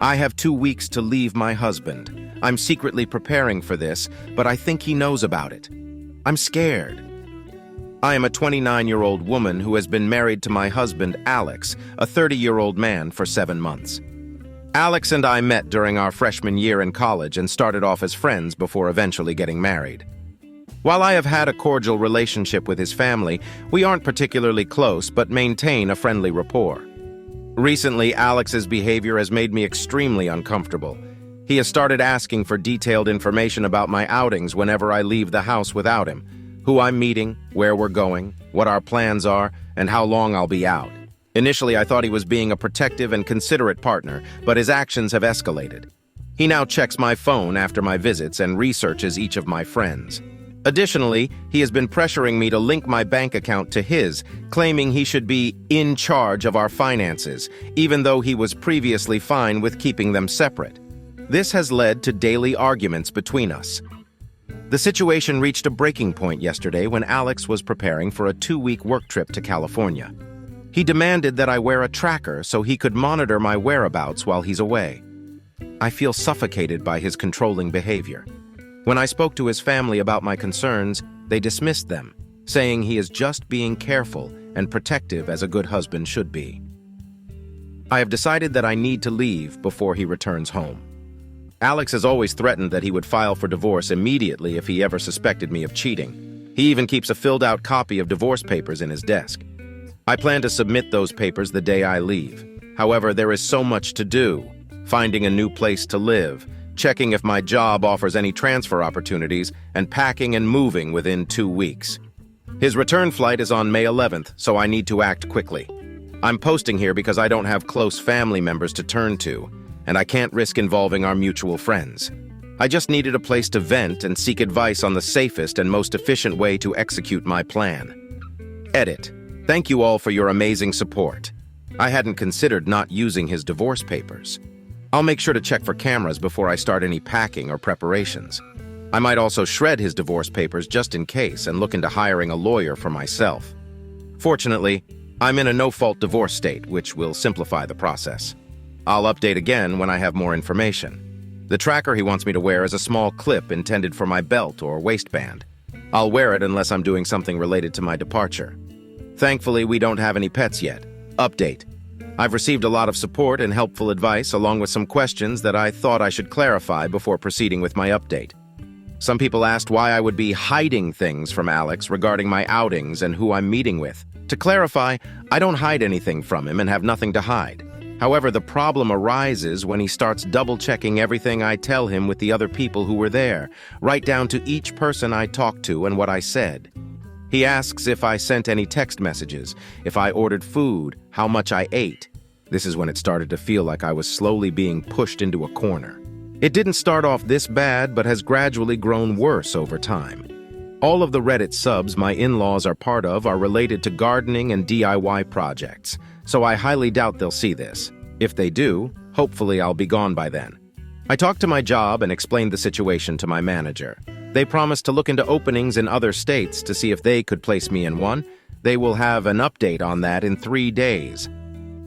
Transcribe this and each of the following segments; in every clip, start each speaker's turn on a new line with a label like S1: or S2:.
S1: I have 2 weeks to leave my husband. I'm secretly preparing for this, but I think he knows about it. I'm scared. I am a 29-year-old woman who has been married to my husband, Alex, a 30-year-old man, for 7 months. Alex and I met during our freshman year in college and started off as friends before eventually getting married. While I have had a cordial relationship with his family, we aren't particularly close but maintain a friendly rapport. Recently, Alex's behavior has made me extremely uncomfortable. He has started asking for detailed information about my outings whenever I leave the house without him, who I'm meeting, where we're going, what our plans are, and how long I'll be out. Initially, I thought he was being a protective and considerate partner, but his actions have escalated. He now checks my phone after my visits and researches each of my friends. Additionally, he has been pressuring me to link my bank account to his, claiming he should be in charge of our finances, even though he was previously fine with keeping them separate. This has led to daily arguments between us. The situation reached a breaking point yesterday when Alex was preparing for a 2-week work trip to California. He demanded that I wear a tracker so he could monitor my whereabouts while he's away. I feel suffocated by his controlling behavior. When I spoke to his family about my concerns, they dismissed them, saying he is just being careful and protective as a good husband should be. I have decided that I need to leave before he returns home. Alex has always threatened that he would file for divorce immediately if he ever suspected me of cheating. He even keeps a filled-out copy of divorce papers in his desk. I plan to submit those papers the day I leave. However, there is so much to do: finding a new place to live, checking if my job offers any transfer opportunities, and packing and moving within 2 weeks. His return flight is on May 11th, so I need to act quickly. I'm posting here because I don't have close family members to turn to, and I can't risk involving our mutual friends. I just needed a place to vent and seek advice on the safest and most efficient way to execute my plan. Edit. Thank you all for your amazing support. I hadn't considered not using his divorce papers. I'll make sure to check for cameras before I start any packing or preparations. I might also shred his divorce papers just in case and look into hiring a lawyer for myself. Fortunately, I'm in a no-fault divorce state, which will simplify the process. I'll update again when I have more information. The tracker he wants me to wear is a small clip intended for my belt or waistband. I'll wear it unless I'm doing something related to my departure. Thankfully, we don't have any pets yet. Update. I've received a lot of support and helpful advice along with some questions that I thought I should clarify before proceeding with my update. Some people asked why I would be hiding things from Alex regarding my outings and who I'm meeting with. To clarify, I don't hide anything from him and have nothing to hide. However, the problem arises when he starts double-checking everything I tell him with the other people who were there, right down to each person I talked to and what I said. He asks if I sent any text messages, if I ordered food, how much I ate. This is when it started to feel like I was slowly being pushed into a corner. It didn't start off this bad, but has gradually grown worse over time. All of the Reddit subs my in-laws are part of are related to gardening and DIY projects, so I highly doubt they'll see this. If they do, hopefully I'll be gone by then. I talked to my job and explained the situation to my manager. They promised to look into openings in other states to see if they could place me in one. They will have an update on that in 3 days.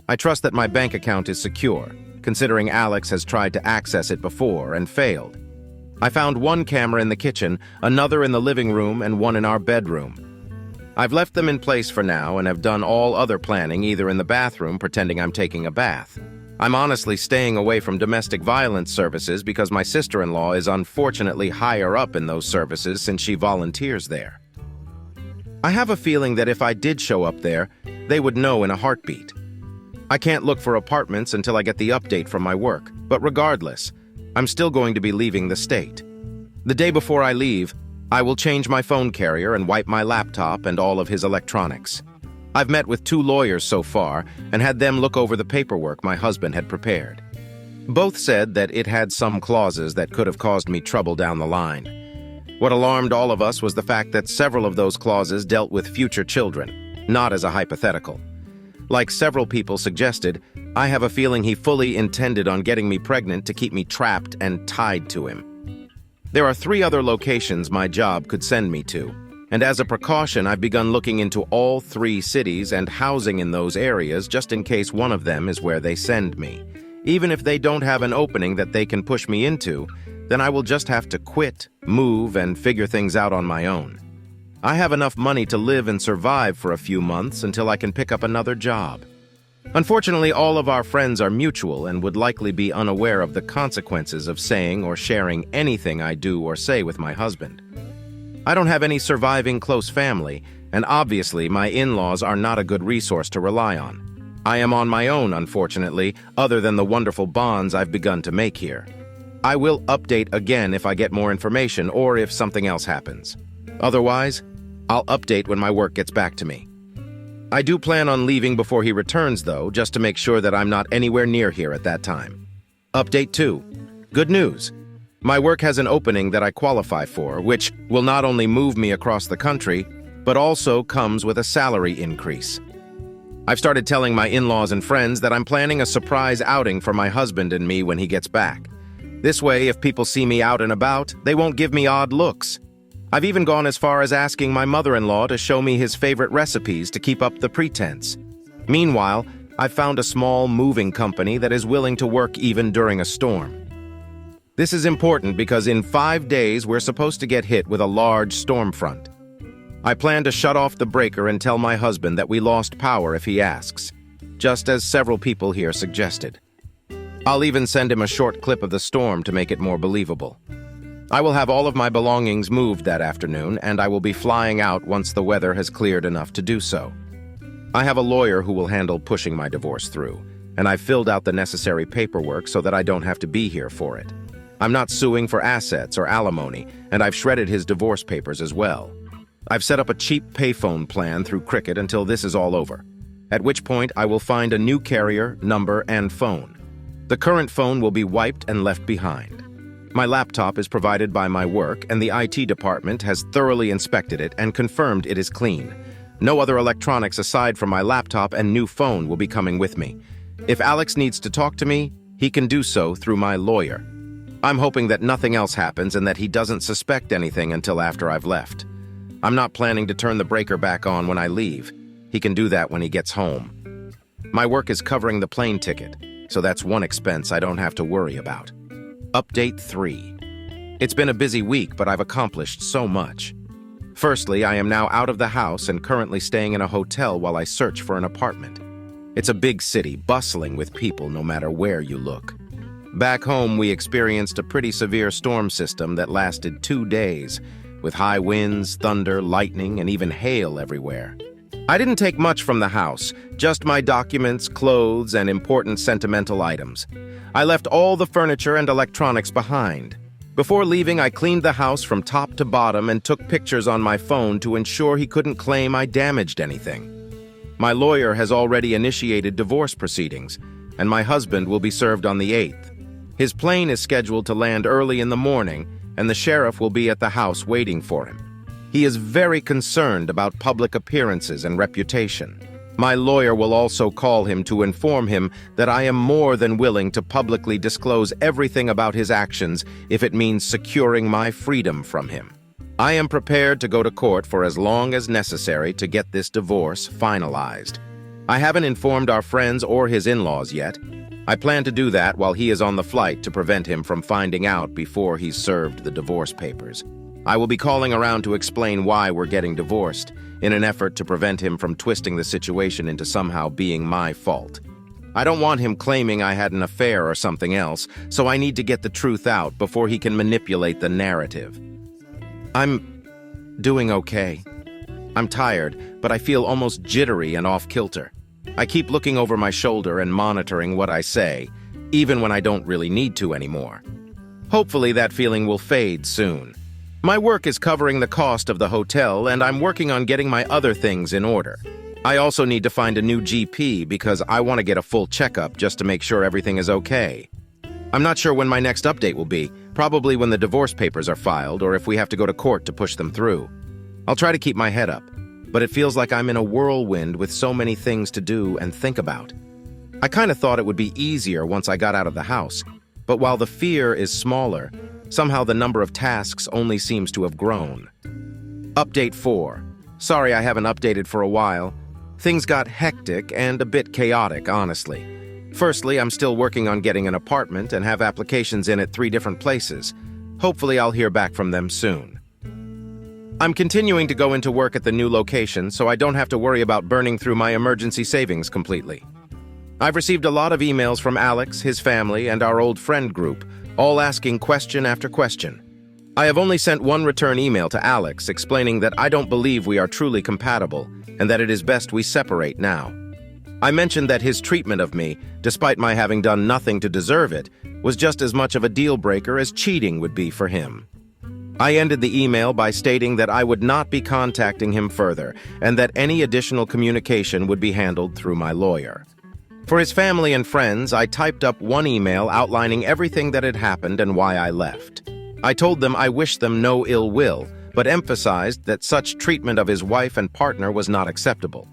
S1: I trust that my bank account is secure, considering Alex has tried to access it before and failed. I found one camera in the kitchen, another in the living room, and one in our bedroom. I've left them in place for now and have done all other planning either in the bathroom pretending I'm taking a bath. I'm honestly staying away from domestic violence services because my sister-in-law is unfortunately higher up in those services since she volunteers there. I have a feeling that if I did show up there, they would know in a heartbeat. I can't look for apartments until I get the update from my work, but regardless, I'm still going to be leaving the state. The day before I leave, I will change my phone carrier and wipe my laptop and all of his electronics. I've met with 2 lawyers so far and had them look over the paperwork my husband had prepared. Both said that it had some clauses that could have caused me trouble down the line. What alarmed all of us was the fact that several of those clauses dealt with future children, not as a hypothetical. Like several people suggested, I have a feeling he fully intended on getting me pregnant to keep me trapped and tied to him. There are 3 other locations my job could send me to, and as a precaution, I've begun looking into all 3 cities and housing in those areas just in case one of them is where they send me. Even if they don't have an opening that they can push me into, then I will just have to quit, move, and figure things out on my own. I have enough money to live and survive for a few months until I can pick up another job. Unfortunately, all of our friends are mutual and would likely be unaware of the consequences of saying or sharing anything I do or say with my husband. I don't have any surviving close family, and obviously my in-laws are not a good resource to rely on. I am on my own, unfortunately, other than the wonderful bonds I've begun to make here. I will update again if I get more information or if something else happens. Otherwise, I'll update when my work gets back to me. I do plan on leaving before he returns, though, just to make sure that I'm not anywhere near here at that time. Update 2. Good news. My work has an opening that I qualify for, which will not only move me across the country, but also comes with a salary increase. I've started telling my in-laws and friends that I'm planning a surprise outing for my husband and me when he gets back. This way, if people see me out and about, they won't give me odd looks. I've even gone as far as asking my mother-in-law to show me his favorite recipes to keep up the pretense. Meanwhile, I've found a small moving company that is willing to work even during a storm. This is important because in 5 days we're supposed to get hit with a large storm front. I plan to shut off the breaker and tell my husband that we lost power if he asks, just as several people here suggested. I'll even send him a short clip of the storm to make it more believable. I will have all of my belongings moved that afternoon, and I will be flying out once the weather has cleared enough to do so. I have a lawyer who will handle pushing my divorce through, and I've filled out the necessary paperwork so that I don't have to be here for it. I'm not suing for assets or alimony, and I've shredded his divorce papers as well. I've set up a cheap payphone plan through Cricket until this is all over, at which point I will find a new carrier, number, and phone. The current phone will be wiped and left behind. My laptop is provided by my work, and the IT department has thoroughly inspected it and confirmed it is clean. No other electronics aside from my laptop and new phone will be coming with me. If Alex needs to talk to me, he can do so through my lawyer. I'm hoping that nothing else happens and that he doesn't suspect anything until after I've left. I'm not planning to turn the breaker back on when I leave. He can do that when he gets home. My work is covering the plane ticket, so that's one expense I don't have to worry about. Update 3. It's been a busy week, but I've accomplished so much. Firstly, I am now out of the house and currently staying in a hotel while I search for an apartment. It's a big city, bustling with people no matter where you look. Back home, we experienced a pretty severe storm system that lasted 2 days, with high winds, thunder, lightning, and even hail everywhere. I didn't take much from the house, just my documents, clothes, and important sentimental items. I left all the furniture and electronics behind. Before leaving, I cleaned the house from top to bottom and took pictures on my phone to ensure he couldn't claim I damaged anything. My lawyer has already initiated divorce proceedings, and my husband will be served on the 8th. His plane is scheduled to land early in the morning, and the sheriff will be at the house waiting for him. He is very concerned about public appearances and reputation. My lawyer will also call him to inform him that I am more than willing to publicly disclose everything about his actions if it means securing my freedom from him. I am prepared to go to court for as long as necessary to get this divorce finalized. I haven't informed our friends or his in-laws yet. I plan to do that while he is on the flight to prevent him from finding out before he's served the divorce papers. I will be calling around to explain why we're getting divorced, in an effort to prevent him from twisting the situation into somehow being my fault. I don't want him claiming I had an affair or something else, so I need to get the truth out before he can manipulate the narrative. I'm doing okay. I'm tired, but I feel almost jittery and off-kilter. I keep looking over my shoulder and monitoring what I say, even when I don't really need to anymore. Hopefully that feeling will fade soon. My work is covering the cost of the hotel, and I'm working on getting my other things in order. I also need to find a new GP because I want to get a full checkup just to make sure everything is okay. I'm not sure when my next update will be, probably when the divorce papers are filed or if we have to go to court to push them through. I'll try to keep my head up, but it feels like I'm in a whirlwind with so many things to do and think about. I kind of thought it would be easier once I got out of the house, but while the fear is smaller, somehow the number of tasks only seems to have grown. Update 4. Sorry I haven't updated for a while. Things got hectic and a bit chaotic, honestly. Firstly, I'm still working on getting an apartment and have applications in at 3 different places. Hopefully, I'll hear back from them soon. I'm continuing to go into work at the new location so I don't have to worry about burning through my emergency savings completely. I've received a lot of emails from Alex, his family, and our old friend group, all asking question after question. I have only sent one return email to Alex explaining that I don't believe we are truly compatible and that it is best we separate now. I mentioned that his treatment of me, despite my having done nothing to deserve it, was just as much of a deal breaker as cheating would be for him. I ended the email by stating that I would not be contacting him further and that any additional communication would be handled through my lawyer. For his family and friends, I typed up one email outlining everything that had happened and why I left. I told them I wished them no ill will, but emphasized that such treatment of his wife and partner was not acceptable.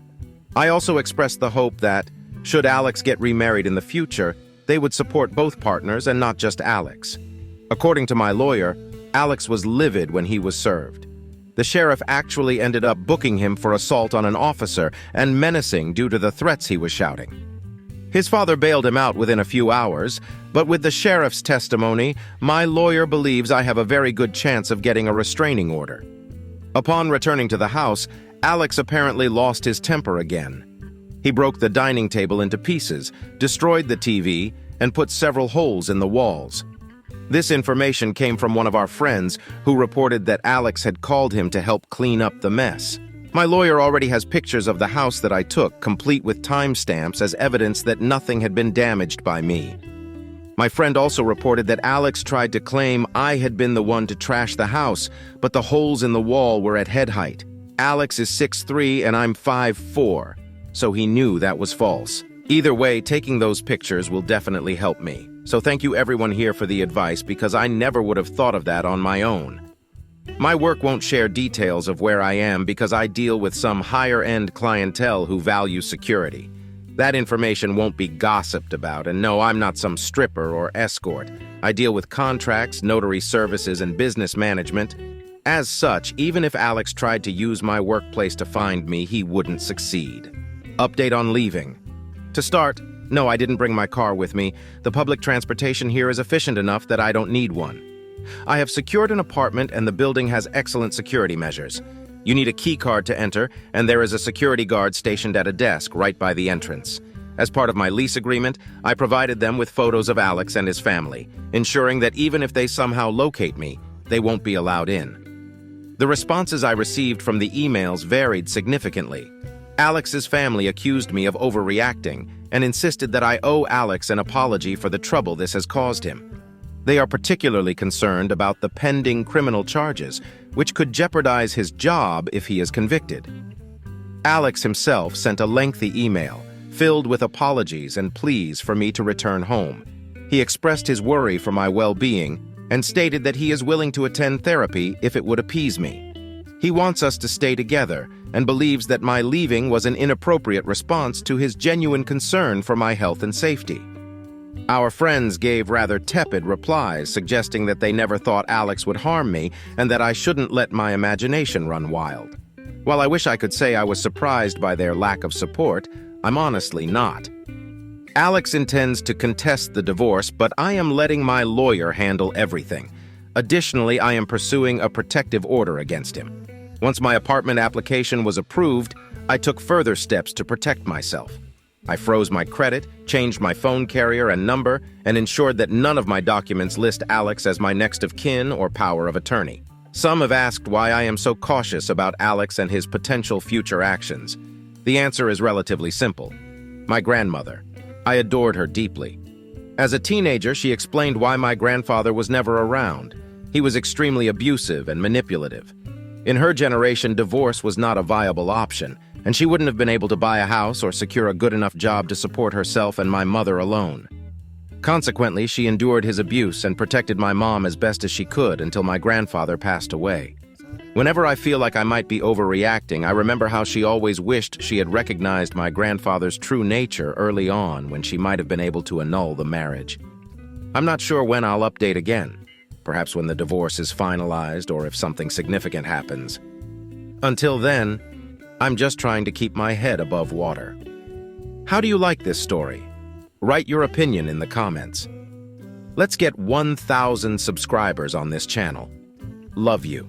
S1: I also expressed the hope that, should Alex get remarried in the future, they would support both partners and not just Alex. According to my lawyer, Alex was livid when he was served. The sheriff actually ended up booking him for assault on an officer and menacing due to the threats he was shouting. His father bailed him out within a few hours, but with the sheriff's testimony, my lawyer believes I have a very good chance of getting a restraining order. Upon returning to the house, Alex apparently lost his temper again. He broke the dining table into pieces, destroyed the TV, and put several holes in the walls. This information came from one of our friends who reported that Alex had called him to help clean up the mess. My lawyer already has pictures of the house that I took, complete with timestamps as evidence that nothing had been damaged by me. My friend also reported that Alex tried to claim I had been the one to trash the house, but the holes in the wall were at head height. Alex is 6'3" and I'm 5'4", so he knew that was false. Either way, taking those pictures will definitely help me. So thank you everyone here for the advice because I never would have thought of that on my own. My work won't share details of where I am because I deal with some higher-end clientele who value security. That information won't be gossiped about, and no, I'm not some stripper or escort. I deal with contracts, notary services, and business management. As such, even if Alex tried to use my workplace to find me, he wouldn't succeed. Update on leaving. To start, no, I didn't bring my car with me. The public transportation here is efficient enough that I don't need one. I have secured an apartment and the building has excellent security measures. You need a key card to enter, and there is a security guard stationed at a desk right by the entrance. As part of my lease agreement, I provided them with photos of Alex and his family, ensuring that even if they somehow locate me, they won't be allowed in. The responses I received from the emails varied significantly. Alex's family accused me of overreacting and insisted that I owe Alex an apology for the trouble this has caused him. They are particularly concerned about the pending criminal charges, which could jeopardize his job if he is convicted. Alex himself sent a lengthy email, filled with apologies and pleas for me to return home. He expressed his worry for my well-being and stated that he is willing to attend therapy if it would appease me. He wants us to stay together and believes that my leaving was an inappropriate response to his genuine concern for my health and safety. Our friends gave rather tepid replies, suggesting that they never thought Alex would harm me and that I shouldn't let my imagination run wild. While I wish I could say I was surprised by their lack of support, I'm honestly not. Alex intends to contest the divorce, but I am letting my lawyer handle everything. Additionally, I am pursuing a protective order against him. Once my apartment application was approved, I took further steps to protect myself. I froze my credit, changed my phone carrier and number, and ensured that none of my documents list Alex as my next of kin or power of attorney. Some have asked why I am so cautious about Alex and his potential future actions. The answer is relatively simple. My grandmother. I adored her deeply. As a teenager, she explained why my grandfather was never around. He was extremely abusive and manipulative. In her generation, divorce was not a viable option, and she wouldn't have been able to buy a house or secure a good enough job to support herself and my mother alone. Consequently, she endured his abuse and protected my mom as best as she could until my grandfather passed away. Whenever I feel like I might be overreacting, I remember how she always wished she had recognized my grandfather's true nature early on when she might have been able to annul the marriage. I'm not sure when I'll update again. Perhaps when the divorce is finalized or if something significant happens. Until then, I'm just trying to keep my head above water. How do you like this story? Write your opinion in the comments. Let's get 1,000 subscribers on this channel. Love you.